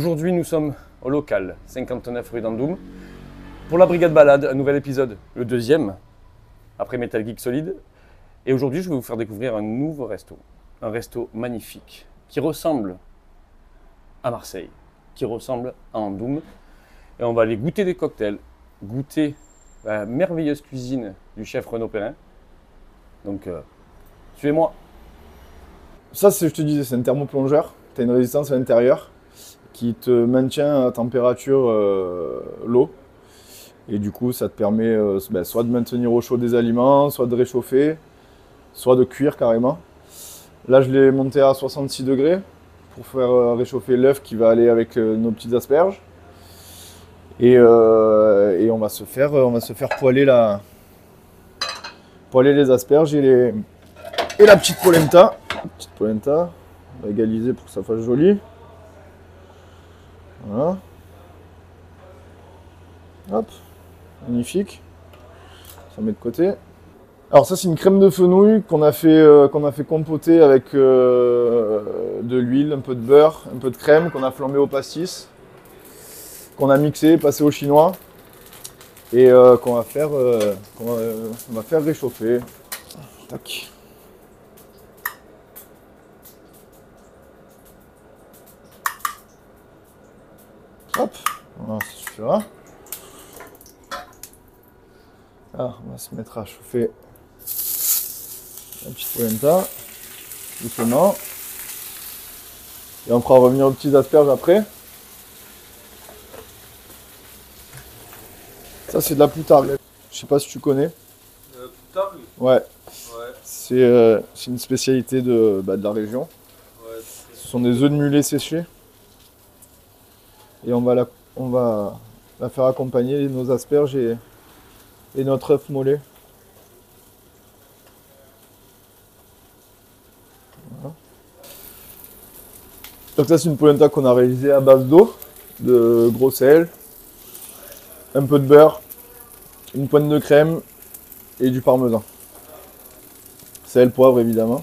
Aujourd'hui, nous sommes au local 59 rue d'Andoum pour la Brigade Balade, un nouvel épisode, le deuxième, après Metal Geek Solid. Et aujourd'hui, je vais vous faire découvrir un nouveau resto. Un resto magnifique qui ressemble à Marseille, qui ressemble à Andoum. Et on va aller goûter des cocktails, goûter la merveilleuse cuisine du chef Renaud Perrin. Donc, suivez-moi. Ça, je te disais, c'est un thermoplongeur. Tu as une résistance à l'intérieur qui te maintient à température l'eau. Et du coup, ça te permet soit de maintenir au chaud des aliments, soit de réchauffer, soit de cuire carrément. Là, je l'ai monté à 66 degrés pour faire réchauffer l'œuf qui va aller avec nos petites asperges. Et on va se faire poêler les asperges et la petite polenta. On va égaliser pour que ça fasse joli. Voilà. Hop, magnifique. Ça met de côté. Alors ça, c'est une crème de fenouil qu'on a fait compoter avec de l'huile, un peu de beurre, un peu de crème qu'on a flambé au pastis, qu'on a mixé, passé au chinois et qu'on va faire réchauffer. Tac. Hop, voilà, ça suffira. Alors, on va se mettre à chauffer la petite polenta, doucement. Et on fera revenir aux petites asperges après. Ça, c'est de la poutargue. Je sais pas si tu connais. Poutargue ? Ouais. C'est une spécialité de la région. Ouais, ce sont des œufs de mulet séchés. Et on va la faire accompagner nos asperges et notre œuf mollet. Voilà. Donc ça, c'est une polenta qu'on a réalisée à base d'eau, de gros sel, un peu de beurre, une pointe de crème et du parmesan. Sel, poivre évidemment.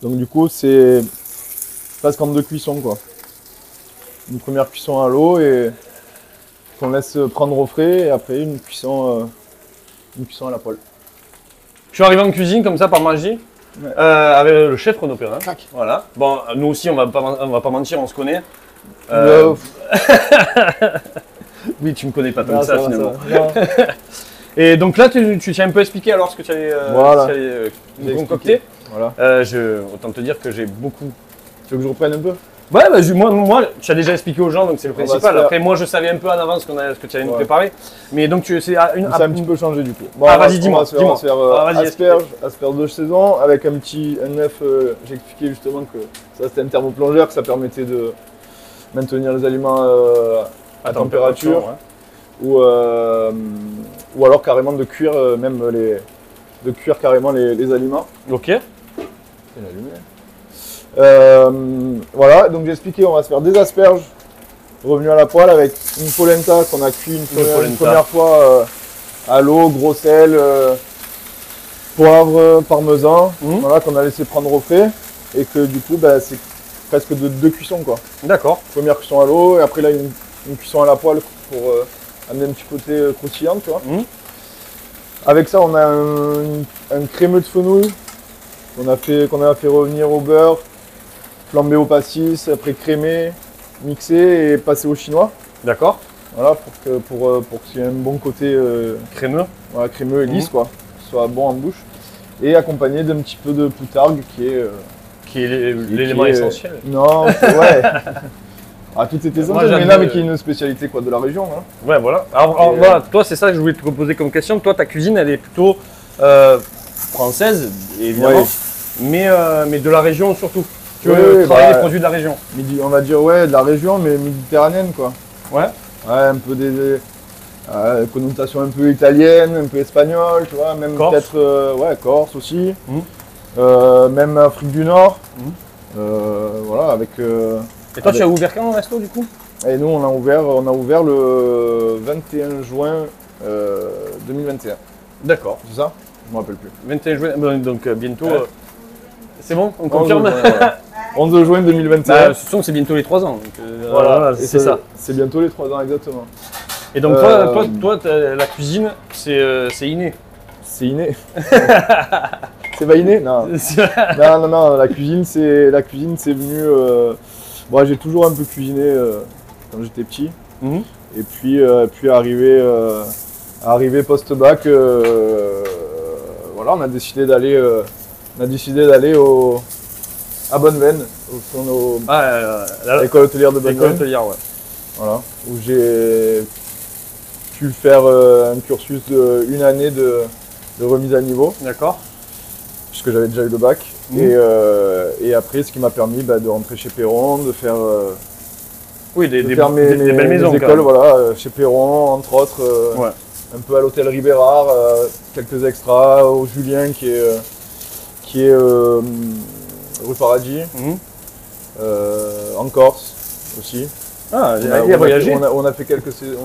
Donc du coup, c'est presque en deux cuissons quoi. Une première cuisson à l'eau et qu'on laisse prendre au frais et après une cuisson à la poêle. Je suis arrivé en cuisine comme ça par magie, ouais. Avec le chef Renaud Perrin. Voilà. Bon, nous aussi on va pas mentir, on se connaît. Oui, tu me connais pas tant que ça finalement. Et donc là, tu tiens un peu expliqué alors ce que tu allais concocter. Voilà. Autant te dire que j'ai beaucoup. Tu veux que je reprenne un peu? Ouais, moi, tu as déjà expliqué aux gens, donc c'est le principal. Après, moi, je savais un peu en avance ce que tu allais nous préparer. Mais donc, c'est un petit peu changé du coup. Bon, vas-y, dis-moi. On va se faire asperges de saison avec un œuf. J'ai expliqué justement que ça, c'était un thermoplongeur, que ça permettait de maintenir les aliments à température. Ouais. Ou alors carrément de cuire carrément les aliments. Ok. C'est la lumière. Voilà, donc j'ai expliqué, on va se faire des asperges revenues à la poêle avec une polenta qu'on a cuit une première fois à l'eau, gros sel, poivre, parmesan, voilà, qu'on a laissé prendre au frais et que du coup c'est presque deux cuissons quoi. D'accord. Première cuisson à l'eau et après là une cuisson à la poêle pour amener un petit côté croustillant, tu vois. Avec ça on a un crémeux de fenouil qu'on a fait revenir au beurre, flambé au pastis, après crémé, mixé et passé au chinois. D'accord. Voilà, pour qu'il y ait un bon côté crémeux. Voilà, crémeux et lisse quoi, qu'il soit bon en bouche. Et accompagné d'un petit peu de poutargue qui est l'élément essentiel. Non, ouais. Tout est essentiel, mais qui est une spécialité quoi, de la région. Hein. Ouais, voilà. Alors voilà, toi, c'est ça que je voulais te poser comme question. Toi, ta cuisine, elle est plutôt française, évidemment, mais de la région surtout. Tu veux travailler les produits de la région. On va dire de la région, mais méditerranéenne quoi. Ouais. Ouais, un peu des connotations un peu italiennes, un peu espagnoles, tu vois, même peut-être Corse aussi. Même Afrique du Nord. Voilà, avec. Et toi, tu as ouvert quand le resto du coup? Et nous, on a ouvert le 21 juin 2021. D'accord. C'est ça? Je ne me rappelle plus. 21 juin, donc bientôt. C'est bon, on confirme. 11 juin 2021. Bah, ce sont, c'est bientôt les 3 ans. Donc, voilà, c'est ça. C'est bientôt les 3 ans, exactement. Et donc, toi, la cuisine, c'est inné. C'est inné. C'est pas inné? Non. Non, la cuisine, c'est venu. Bon, j'ai toujours un peu cuisiné quand j'étais petit. Mhm. Et puis arrivé post-bac, voilà, on a décidé d'aller à Bonneveine, à l'école hôtelière de L'école Bonneveine. hôtelière, ouais. Voilà, où j'ai pu faire un cursus d'une année de remise à niveau, D'accord. puisque j'avais déjà eu le bac. Mhm. Et après, ce qui m'a permis de rentrer chez Perron, de faire, Oui, des mes belles maisons. mes quand écoles, même. voilà, chez Perron, entre autres, Ouais. un peu à l'hôtel Ribérard, quelques extras, au Julien qui est rue Paradis, Mhm. en Corse aussi. Ah, il On a voyagé. on a fait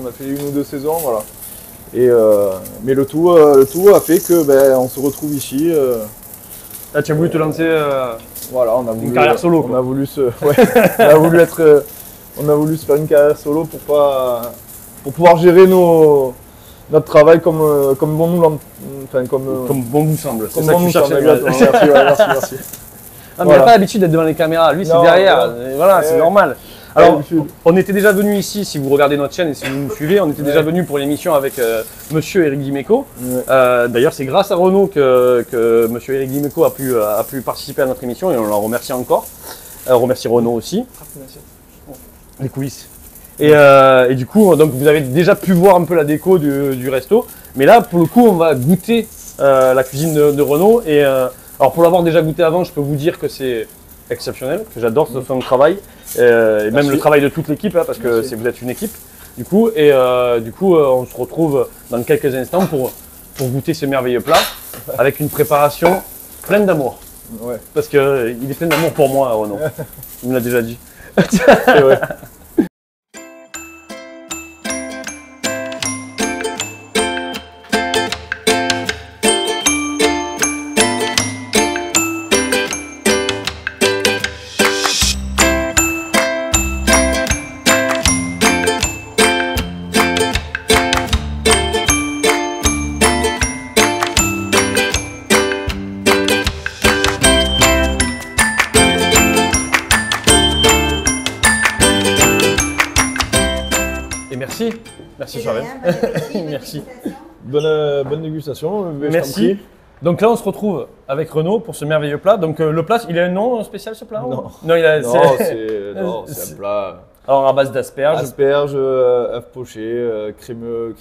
on a fait 1 ou 2 saisons, voilà. Mais le tout a fait que on se retrouve ici. Ah, tu as voulu te lancer. Voilà, on a voulu, carrière solo, On quoi. a voulu on a voulu se faire une carrière solo pour pouvoir gérer notre travail comme bon nous Comme bon vous semble. C'est comme ça bon que tu nous cherchais. semble, exactement. Merci, ouais, merci. Ah, mais il Voilà. n'a pas l'habitude d'être devant les caméras. Lui, c'est Non, derrière. non. Et voilà, c'est Ouais. normal. Alors, D'habitude. on était déjà venu ici, si vous regardez notre chaîne et si vous nous suivez, on était déjà venu pour l'émission avec Monsieur Eric Dimeco. Ouais. D'ailleurs, c'est grâce à Renaud que Monsieur Eric Dimeco a pu participer à notre émission et on l'en remercie encore. On remercie Renaud aussi. Les coulisses. Et du coup, donc vous avez déjà pu voir un peu la déco du resto. Mais là, pour le coup, on va goûter la cuisine de Renaud. Alors, pour l'avoir déjà goûté avant, je peux vous dire que c'est exceptionnel, que j'adore son travail. Et même Merci. le travail de toute l'équipe, hein, parce que Merci. vous êtes une équipe. Du coup, on se retrouve dans quelques instants pour goûter ces merveilleux plats avec une préparation pleine d'amour. Ouais, Parce qu'il est plein d'amour pour moi, Renaud. Il me l'a déjà dit. c'est vrai. Et merci. Merci, Et de Charlène. rien, bon appétit, bonne Merci. dégustation. Bonne dégustation. je t'en Merci. prie. Donc là, on se retrouve avec Renaud pour ce merveilleux plat. Donc le plat, il a un nom spécial ce plat ou- Non. Non, il a. Non, c'est- c'est un plat. Alors à base d'asperges. Asperges, œufs pochés, crémeux,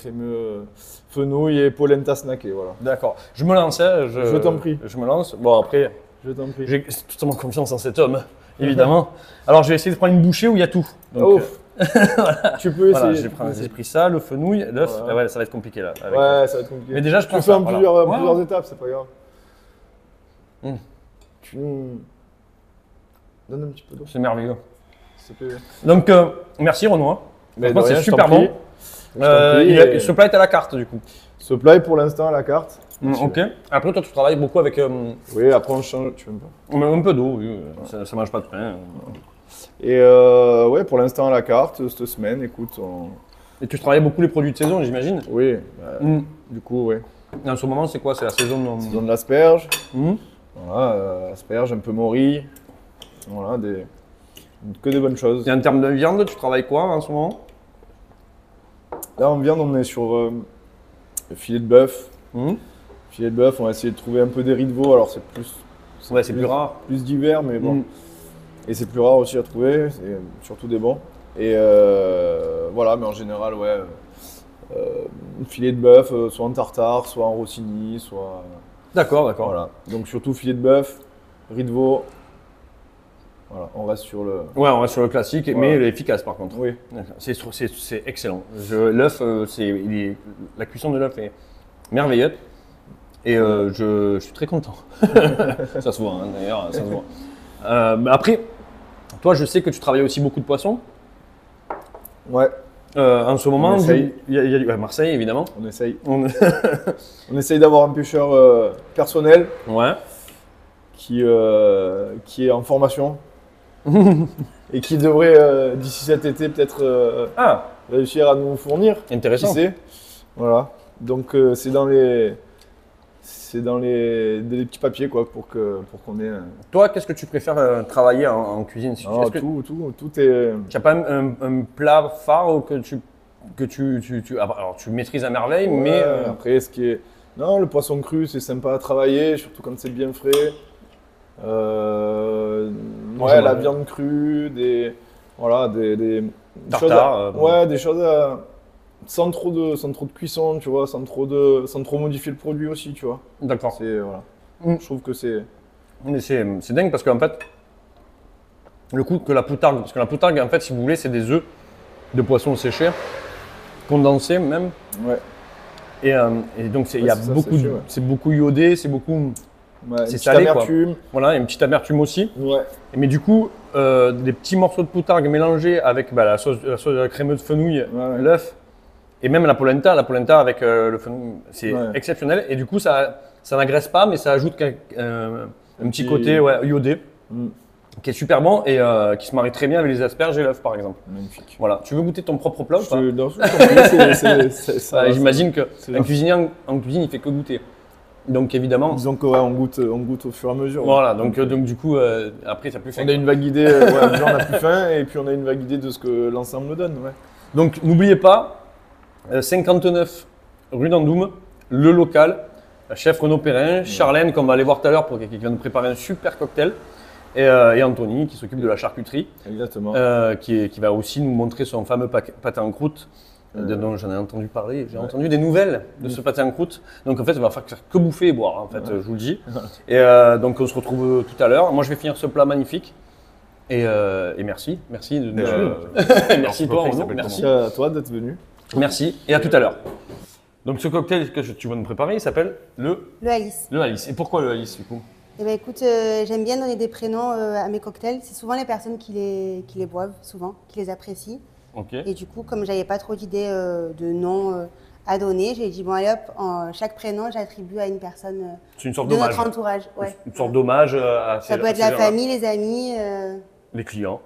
fenouil et polenta snackée, voilà. D'accord. Je me lance. Hein, Je t'en prie. Je me lance. Bon après, Je t'en prie. j'ai totalement confiance en cet homme, évidemment. Alors je vais essayer de prendre une bouchée où il y a tout. Donc, Oh, tu peux voilà, essayer. j'ai pris ça, le fenouil, l'œuf. Voilà. Ah ouais, ça va être compliqué là. avec- Ouais, ça va être compliqué. Mais déjà, je tu prends le fais ça, en voilà. plusieurs, Ouais, plusieurs ouais. étapes, c'est pas grave. Mm. Tu donnes un petit peu d'eau, C'est merveilleux. s'il te plaît. Donc merci Renaud. Hein. Mais Franchement, de rien, c'est je t'en super prie. bon. Je t'en prie, et Ce plat est à la carte du coup. Ce plat est pour l'instant à la carte. Ok. Après, toi, tu travailles beaucoup avec Oui, après on change, tu veux pas. un peu d'eau. Oui. Ça mange pas de pain. Et ouais, pour l'instant à la carte, cette semaine, écoute, Et tu travailles beaucoup les produits de saison, j'imagine. oui, Mm. du coup, ouais. En ce moment, c'est quoi? C'est la saison de... Saison de l'asperge, Mm. voilà, asperge, un peu morille, voilà, que des bonnes choses. Et en termes de viande, tu travailles quoi en ce moment? Là, en viande, on est sur filet de bœuf. Mm. Filet de bœuf, on va essayer de trouver un peu des riz de veau, alors c'est plus... Ouais, c'est plus rare. Plus d'hiver, mais bon. Mm. Et c'est plus rare aussi à trouver, c'est surtout des bons. Et voilà, mais en général, ouais, filet de bœuf, soit en tartare, soit en rossini, soit... D'accord, d'accord. Voilà, donc surtout filet de bœuf, riz de veau. Voilà, on reste sur le... Ouais, on reste sur le classique, mais Voilà. efficace par contre. Oui. D'accord. C'est excellent. L'œuf, la cuisson de l'œuf est merveilleuse. Et je suis très content. Ça se voit, hein, d'ailleurs, ça se voit. Mais après, toi, je sais que tu travailles aussi beaucoup de poissons. Ouais, En ce moment, On essaye. il y a ouais, Marseille, évidemment. on essaye. On- On essaye d'avoir un pêcheur personnel Ouais. qui est en formation. et qui devrait d'ici cet été peut-être Ah, réussir à nous fournir. intéressant. Qui sait. Voilà. Donc c'est dans les des petits papiers quoi pour qu'on ait. Toi, qu'est-ce que tu préfères travailler en cuisine? Non, Est-ce que tout est. tu n'as pas un plat phare que alors, tu maîtrises à merveille, Ouais, mais après ce qui est. Non, le poisson cru c'est sympa à travailler, surtout quand c'est bien frais. Ouais, la viande crue, des Tartare, choses. Ouais, des choses sans trop de cuisson, tu vois, sans trop modifier le produit aussi, tu vois. d'accord. C'est voilà. Je trouve que c'est. Mais c'est dingue parce qu'en fait, le coup que la poutargue, parce que la poutargue, en fait, si vous voulez, c'est des œufs de poisson séchés, condensés même. Ouais. Et donc, il y a c'est ça, beaucoup, séché, ouais. c'est beaucoup iodé, c'est beaucoup. Ouais, C'est une salé, petite quoi. amertume. Voilà, il y a une petite amertume aussi. Ouais. Mais du coup, des petits morceaux de poutargue mélangés avec la sauce crémeuse de fenouil, Ouais. l'œuf, et même la polenta avec le fenouil, c'est Ouais. exceptionnel. Et du coup, ça n'agresse pas, mais ça ajoute un petit côté iodé, Mm. qui est super bon et qui se marie très bien avec les asperges et l'œuf, par exemple. Magnifique. Voilà. Tu veux goûter ton propre plat ou pas? Dans ce c'est ça. J'imagine c'est qu'un bien. cuisinier en cuisine, il fait que goûter. Donc évidemment. Disons que ouais, on goûte au fur et à mesure. Voilà, donc du coup, après, ça plus faim. On a une vague idée, déjà, on a plus faim, et puis on a une vague idée de ce que l'ensemble nous donne. Ouais. Donc n'oubliez pas, 59 rue d'Andoum, le local, chef Renaud Perrin, Charlène, qu'on va aller voir tout à l'heure, qui va nous préparer un super cocktail, et Anthony, qui s'occupe de la charcuterie, Exactement. qui va aussi nous montrer son fameux pâté en croûte, dont j'en ai entendu parler. J'ai entendu des nouvelles de ce pâté en croûte. Donc en fait, on va faire que bouffer et boire, en fait, je vous le dis. Et donc on se retrouve tout à l'heure. Moi, je vais finir ce plat magnifique. Et merci de nous suivre. Merci toi, Renaud. Merci à toi d'être venu. Merci et à tout à l'heure. Donc ce cocktail que tu vas nous préparer, il s'appelle le Alice. Alice. Et pourquoi le Alice du coup? Eh ben, écoute, j'aime bien donner des prénoms à mes cocktails. C'est souvent les personnes qui les boivent, souvent, qui les apprécient. Ok. Et du coup, comme j'avais pas trop d'idées de noms à donner, j'ai dit bon allez hop, chaque prénom j'attribue à une personne C'est une sorte de d'hommage. notre entourage. Ouais. Une sorte d'hommage à Ça peut être la famille, les amis, les clients.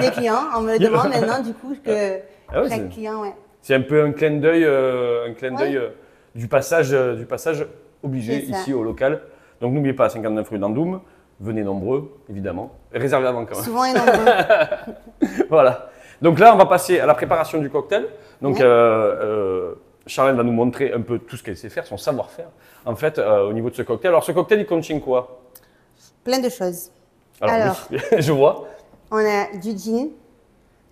des clients. On me le demande maintenant du coup que Ah ouais, chaque client, ouais. c'est un peu un clin d'œil, Ouais. du passage obligé C'est ça. ici au local. Donc n'oubliez pas, 59 rue d'Andoum, venez nombreux, évidemment. Réservez avant quand même. Souvent et nombreux. Voilà. Donc là, on va passer à la préparation du cocktail. Donc Ouais. Charlène va nous montrer un peu tout ce qu'elle sait faire, son savoir-faire, en fait, au niveau de ce cocktail. Alors ce cocktail, il contient quoi? Plein de choses. Alors, oui, je vois. On a du gin,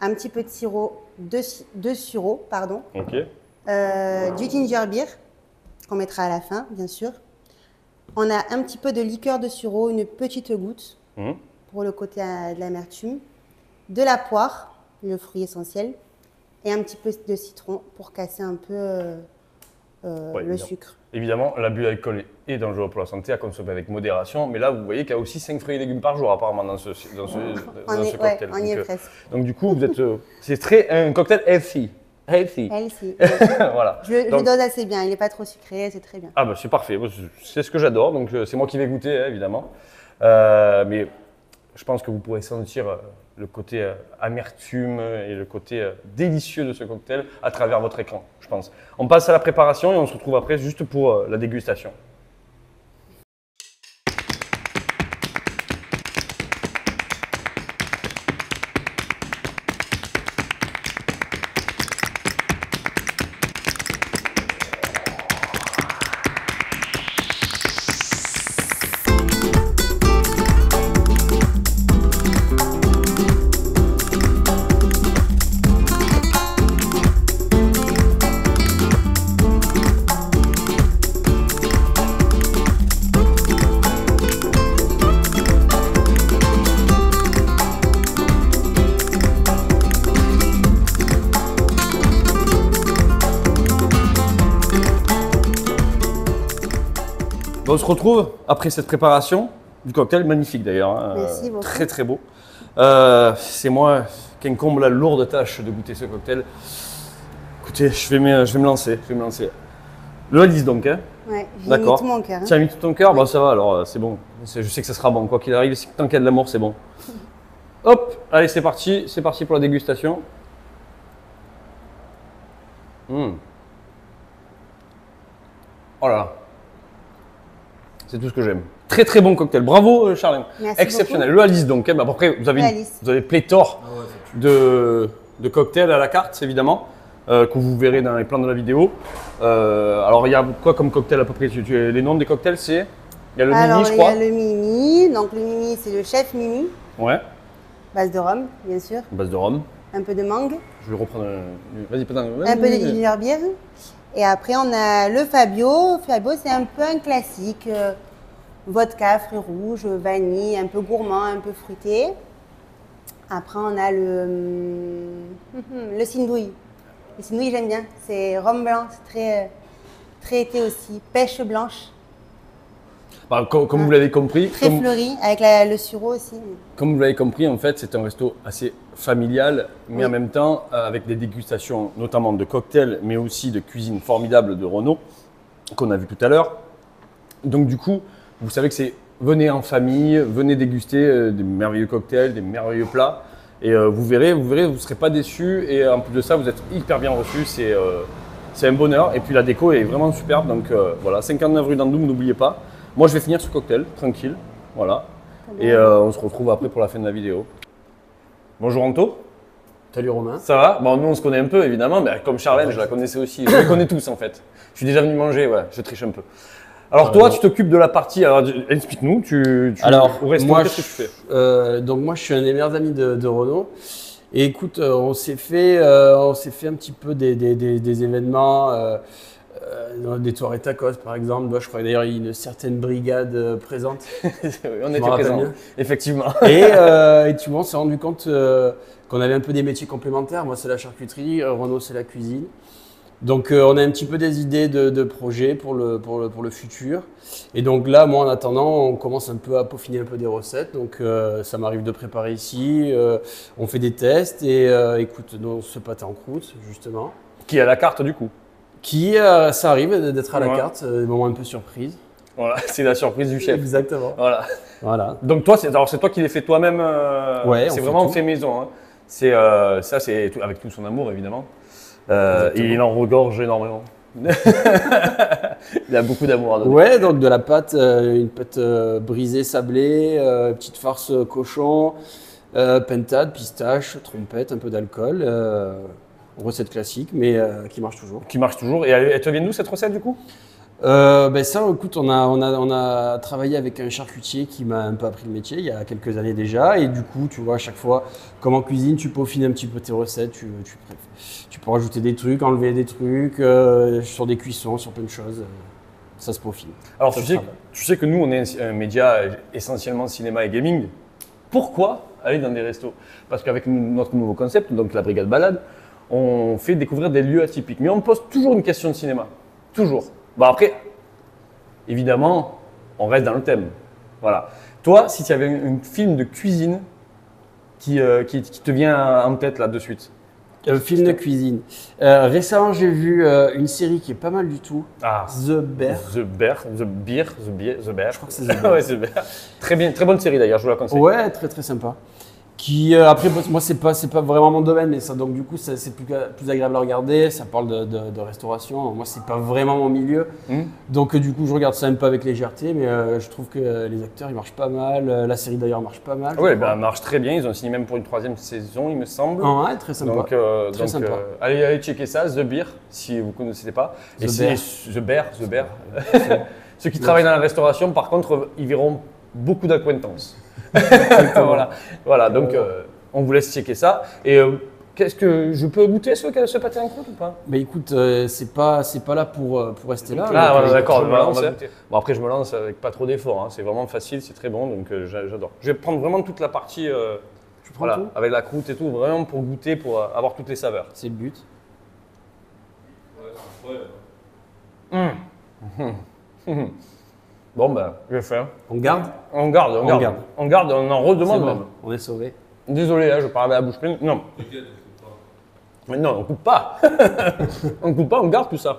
un petit peu de sirop, deux sureaux, pardon. Ok. Du ginger beer, qu'on mettra à la fin, bien sûr. On a un petit peu de liqueur de sureau, une petite goutte, Mhm. pour le côté de l'amertume. De la poire, le fruit essentiel. Et un petit peu de citron pour casser un peu le évidemment. sucre. Évidemment, l'abus d'alcool est dangereux pour la santé, à consommer avec modération. Mais là, vous voyez qu'il y a aussi 5 fruits et légumes par jour, apparemment, dans ce cocktail. On y est Donc, presque. donc, du coup, vous êtes, c'est un cocktail healthy. Healthy. Healthy. Voilà. Je le Donc- dose assez bien, il n'est pas trop sucré, c'est très bien. Ah bah c'est parfait, moi, c'est ce que j'adore, donc c'est moi qui vais goûter hein, évidemment. Mais je pense que vous pourrez sentir le côté amertume et le côté délicieux de ce cocktail à travers votre écran, je pense. On passe à la préparation et on se retrouve après juste pour la dégustation. Bon, on se retrouve après cette préparation du cocktail, magnifique d'ailleurs, hein, Merci beaucoup. très très beau. C'est moi qui incombe la lourde tâche de goûter ce cocktail. Écoutez, je vais me lancer, Le Alice donc, hein. Ouais, j'ai mis D'accord. tout mon cœur. hein. Tu as mis tout ton cœur, Oui. bon ça va alors, c'est bon. Je sais que ça sera bon, quoi qu'il arrive, tant qu'il y a de l'amour, c'est bon. Hop, allez, c'est parti pour la dégustation. Oh là là. C'est tout ce que j'aime. Très très bon cocktail. Bravo Charlène. Merci Exceptionnel. Le Alice donc. Bah, après, vous avez, Alice. vous avez pléthore de cocktails à la carte, évidemment, que vous verrez dans les plans de la vidéo. Alors, il y a quoi comme cocktail à peu près? Les noms des cocktails, c'est... Il y a le Alors, Mimi, je crois. il y a le Mimi. Donc, le Mimi, c'est le chef Mimi. Ouais, Base de rhum, bien sûr. base de rhum. Un peu de mangue. Je vais reprendre... Vas-y, peut-être. Un peu de ginger beer. Et après, on a le Fabio. Fabio, c'est un peu un classique. Vodka, fruits rouges, vanille, un peu gourmand, un peu fruité. Après, on a le Sindouille. Le Sindouille, j'aime bien. C'est rhum blanc, c'est très été aussi. Pêche blanche, Bah, comme vous l'avez compris, très fleuri, avec le sureau aussi. comme vous l'avez compris, en fait, c'est un resto assez familial, mais Oui. en même temps, avec des dégustations, notamment de cocktails, mais aussi de cuisine formidable de Renaud, qu'on a vu tout à l'heure. Donc, du coup, vous savez que c'est venez en famille, venez déguster des merveilleux cocktails, des merveilleux plats, et vous verrez, vous ne serez pas déçus. Et en plus de ça, vous êtes hyper bien reçus. C'est un bonheur. Et puis la déco est vraiment superbe. Donc voilà, 59 rue d'Andoum, n'oubliez pas. Moi, je vais finir ce cocktail, tranquille. Voilà. Et on se retrouve après pour la fin de la vidéo. Bonjour Anto. Salut Romain. Ça va? Bon, nous on se connaît un peu évidemment, mais comme Charlène, je la connaissais aussi. Je les connais tous en fait. Je suis déjà venu manger, ouais, je triche un peu. Alors toi, tu t'occupes de la partie. Alors explique-nous. Alors, au resto, moi, qu'est-ce que tu fais? donc moi, je suis un des meilleurs amis de Renaud. Et écoute, on s'est fait un petit peu des événements, des soirées tacos par exemple. Moi, je crois d'ailleurs il y a une certaine brigade présente. On me était rappelle présents, bien. effectivement. Et tu vois, on s'est rendu compte qu'on avait un peu des métiers complémentaires. Moi, c'est la charcuterie, Renaud, c'est la cuisine. Donc, on a un petit peu des idées de projets pour le futur. Et donc là, moi, en attendant, on commence un peu à peaufiner un peu des recettes. Donc, ça m'arrive de préparer ici. On fait des tests et écoute, nous, ce pâté en croûte, justement. Qui est à la carte du coup. Ça arrive d'être à la Ouais. carte, des moments un peu surprise. Voilà, c'est la surprise du chef. Exactement. Voilà. Voilà. Donc toi, c'est toi qui les fais toi-même. Ouais, on c'est fait vraiment tout. fait maison. Hein. C'est ça, c'est avec tout son amour évidemment. Et Exactement. il en regorge énormément. Il a beaucoup d'amour à donner. Ouais, donc de la pâte, une pâte brisée, sablée, petite farce cochon, pentade, pistache, trompette, un peu d'alcool. Recette classique, mais qui marche toujours. Qui marche toujours. Et elle te vient d'où cette recette du coup? Ben ça, écoute, on a travaillé avec un charcutier qui m'a un peu appris le métier il y a quelques années déjà. Et du coup, tu vois, à chaque fois, comme en cuisine, tu peaufines un petit peu tes recettes. Tu peux rajouter des trucs, enlever des trucs, sur des cuissons, sur plein de choses. Ça se peaufine. Alors Ça tu se sais, travaille. tu sais que nous, on est un média essentiellement cinéma et gaming. Pourquoi aller dans des restos? Parce qu'avec notre nouveau concept, donc la Brigade Balade, on fait découvrir des lieux atypiques. Mais on pose toujours une question de cinéma. Toujours. Bon après, évidemment, on reste dans le thème. Voilà. Toi, si tu avais un film de cuisine qui te vient en tête là de suite. Film de cuisine. Récemment, j'ai vu une série qui est pas mal du tout. Ah. The Bear. The Bear. Je crois que c'est The Bear. Ouais, The Bear. Très bien, très bonne série d'ailleurs, je vous la conseille. Ouais, très très sympa. Qui après moi c'est pas vraiment mon domaine, mais ça donc du coup c'est plus agréable à regarder. Ça parle de restauration. Moi c'est pas vraiment mon milieu, donc du coup je regarde ça un peu avec légèreté, mais je trouve que les acteurs ils marchent pas mal. La série d'ailleurs marche pas mal. Ouais, ben, elle marche très bien. Ils ont signé même pour une 3e saison, il me semble. Ouais, très sympa. Donc, Très sympa. allez checker ça, The Beer, si vous ne connaissez pas. Et The c'est The Bear. Ceux qui travaillent dans la restauration, par contre, ils verront beaucoup d'acquaintances. voilà. Donc, on vous laisse checker ça. Et qu'est-ce que je peux goûter ce pâté en croûte ou pas? Mais écoute, c'est pas là pour rester là. Ah, donc, voilà, d'accord, je me on lance, va goûter. Bon, après, je me lance avec pas trop d'efforts. Hein. C'est vraiment facile, c'est très bon, donc j'adore. Je vais prendre vraiment toute la partie Tu prends tout avec la croûte et tout, vraiment pour goûter, pour avoir toutes les saveurs. C'est le but. Bon, ben, je vais faire. On garde. On garde, on en redemande C'est même. bon, on est sauvé. Désolé, hein, je parle à la bouche pleine. Non. Mais non, on coupe pas. On coupe pas, on garde tout ça.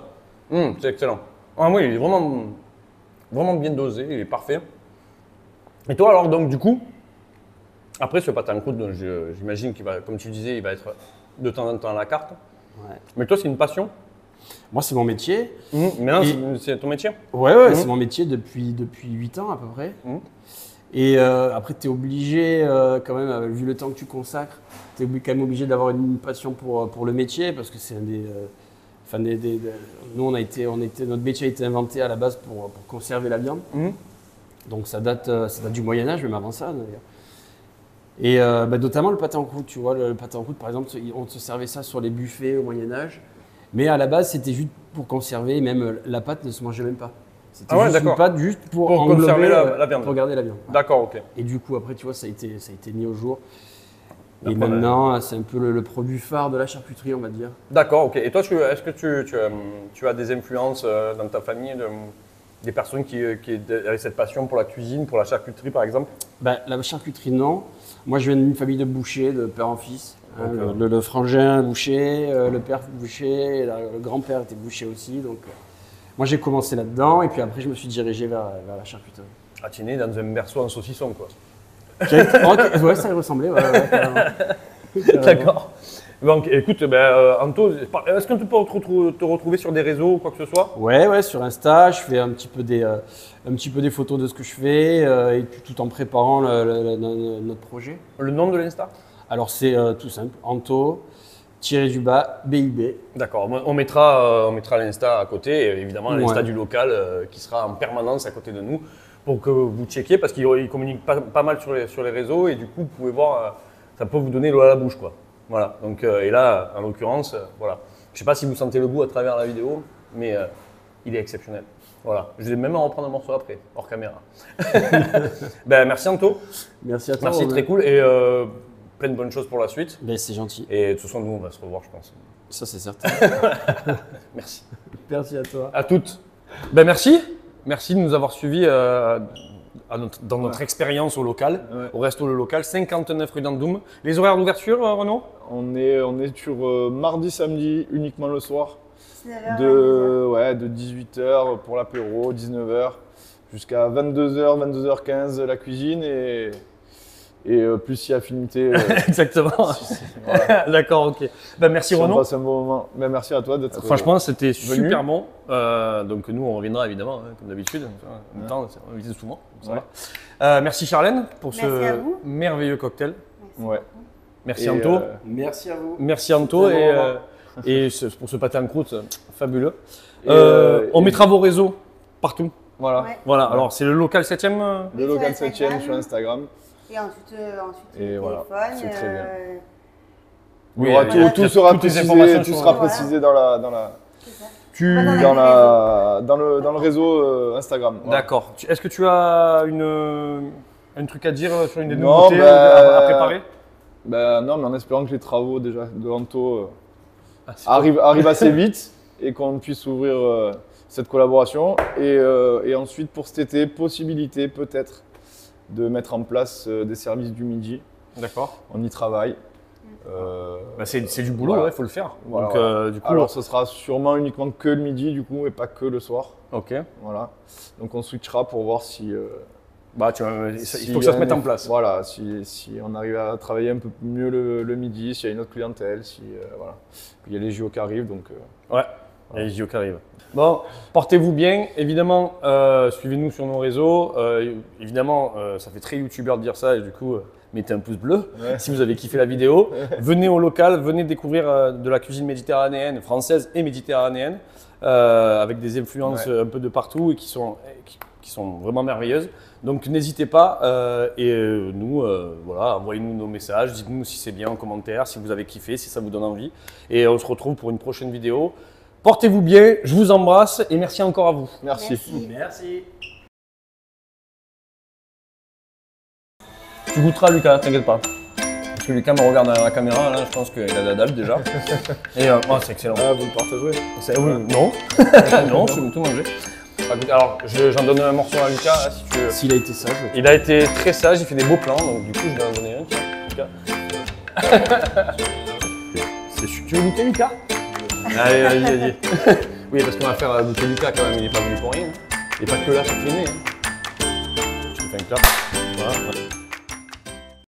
C'est excellent. Ah oui, il est vraiment bien dosé, il est parfait. Et toi alors, donc du coup, Après, ce pâté en croûte, donc, j'imagine qu'il va, comme tu disais, il va être de temps en temps à la carte. Ouais. Mais toi, c'est une passion. Moi, c'est mon métier. Maintenant, Et- c'est ton métier. Ouais, c'est mon métier depuis 8 ans à peu près. Mhm. Et après, tu es obligé, quand même, vu le temps que tu consacres, tu es quand même obligé d'avoir une passion pour le métier parce que c'est un des. Nous, notre métier a été inventé à la base pour conserver la viande. Mhm. Donc ça date du Moyen-Âge, même avant ça d'ailleurs. Et notamment le pâté en croûte, tu vois, le pâté en croûte par exemple, on se servait ça sur les buffets au Moyen-Âge. Mais à la base, c'était juste pour conserver, et même la pâte ne se mangeait même pas. C'était juste une pâte juste pour englober, conserver la viande. pour garder la viande. D'accord, ok. Et du coup, après, tu vois, ça a été mis au jour. Et Après, maintenant, c'est un peu le produit phare de la charcuterie, on va dire. D'accord, ok. Et toi, est-ce que tu as des influences dans ta famille, des personnes qui avaient cette passion pour la cuisine, pour la charcuterie par exemple? La charcuterie, non. Moi, je viens d'une famille de bouchers, de père en fils. Hein, D'accord. le frangin boucher, le père boucher, et le grand-père était boucher aussi. Donc, moi, j'ai commencé là-dedans et puis après, je me suis dirigé vers la charcuterie. Ah, tu es né dans un berceau en saucisson, quoi. Ouais, ça y ressemblait. Ouais, carrément. D'accord. Donc, écoute, Anto, est-ce qu'on peut te retrouver sur des réseaux ou quoi que ce soit? Ouais, sur Insta, je fais un petit peu des photos de ce que je fais et puis tout en préparant notre projet. Le nom de l'Insta? Alors, c'est tout simple, Anto-BIB. D'accord. On mettra l'Insta à côté, et évidemment l'Insta Ouais. du local qui sera en permanence à côté de nous pour que vous checkiez parce qu'il communique pas mal sur les réseaux et du coup, vous pouvez voir, ça peut vous donner l'eau à la bouche, quoi. Voilà. Donc, et là, en l'occurrence, voilà. Je ne sais pas si vous sentez le goût à travers la vidéo, mais il est exceptionnel. Voilà. Je vais même en reprendre un morceau après, hors caméra. Merci Anto. Merci à toi. Merci, Romain. très cool. Et plein de bonnes choses pour la suite. C'est gentil. Et de toute façon, nous, on va se revoir, je pense. Ça, c'est certain. Merci. Merci à toi. À toutes. Merci. Merci de nous avoir suivis dans notre expérience au local, Ouais. au resto Le Local, 59 rue d'Andoum. Les horaires d'ouverture, Renaud? On est sur mardi, samedi, uniquement le soir. 19h, De 18h pour l'apéro, 19h, jusqu'à 22h, 22h15 la cuisine et plus si affinité. Exactement. Voilà. D'accord, ok. Merci Si on Renaud. passe un bon moment. Merci à toi d'être Franchement, c'était venu. super bon. Donc nous, on reviendra évidemment, hein, comme d'habitude. En même temps, on visite souvent. Ça Ouais. va. Merci Charlène pour Merci à ce vous. merveilleux cocktail. Ouais. Merci Et, Anto. Merci à vous. Merci Anto C'était un bon moment. pour ce pâté en croûte fabuleux. Et, On et- mettra vos réseaux partout. Voilà. Ouais. Voilà, alors c'est le local 7e. Le Sur local Instagram. 7e sur Instagram. Et ensuite Et le voilà, téléphone. c'est très bien. Oui, Il y aura il y a tout sera toutes les précisé, informations tout sont- sera Voilà. précisé dans C'est ça. Tu... Pas dans le réseau Instagram. Voilà. D'accord. Est-ce que tu as un truc à dire sur une des Non, nouveautés à préparer? Non, mais en espérant que les travaux déjà de Anto Ah, c'est arrivent assez vite et qu'on puisse ouvrir cette collaboration. Et ensuite, pour cet été, possibilité peut-être de mettre en place des services du midi. D'accord. On y travaille. C'est du boulot, il Voilà. faut le faire. Voilà, Donc, voilà. du coup, Alors, ce sera sûrement uniquement que le midi, du coup, et pas que le soir. ok. Voilà. Donc, on switchera pour voir si. Il s'il faut que y ça a se mette un en place. Voilà, si on arrive à travailler un peu mieux le midi, s'il y a une autre clientèle, voilà. Puis il y a les JO qui arrivent, donc. Ouais, il y a les JO qui arrivent. Bon, portez-vous bien. Évidemment, suivez-nous sur nos réseaux. Évidemment, ça fait très youtubeur de dire ça et du coup, mettez un pouce bleu Ouais. si vous avez kiffé la vidéo. Venez au local, venez découvrir de la cuisine méditerranéenne, française et méditerranéenne, avec des influences un peu de partout et qui sont vraiment merveilleuses. Donc n'hésitez pas nous, voilà, envoyez-nous nos messages, dites-nous si c'est bien en commentaire, si vous avez kiffé, si ça vous donne envie. Et on se retrouve pour une prochaine vidéo. Portez-vous bien, je vous embrasse et merci encore à vous. Merci. Merci. Tu goûteras Lucas, t'inquiète pas. Parce que Lucas me regarde à la caméra, là, je pense qu'il a la dalle déjà. Et c'est excellent. Ah, vous le partagez? Oui, non, non, je vais tout manger. Bah, écoute, alors, j'en donne un morceau à Lucas, là, si tu veux. S'il a été sage, Il a été très sage, il fait des beaux plans, donc du coup, je vais en donner un, tiens, Lucas. Tu veux goûter Lucas? Allez, vas-y. Oui, parce qu'on va faire goûter Lucas quand même, il n'est pas venu pour rien. Il n'est pas que là pour filmer. Je te fais un clap. Voilà.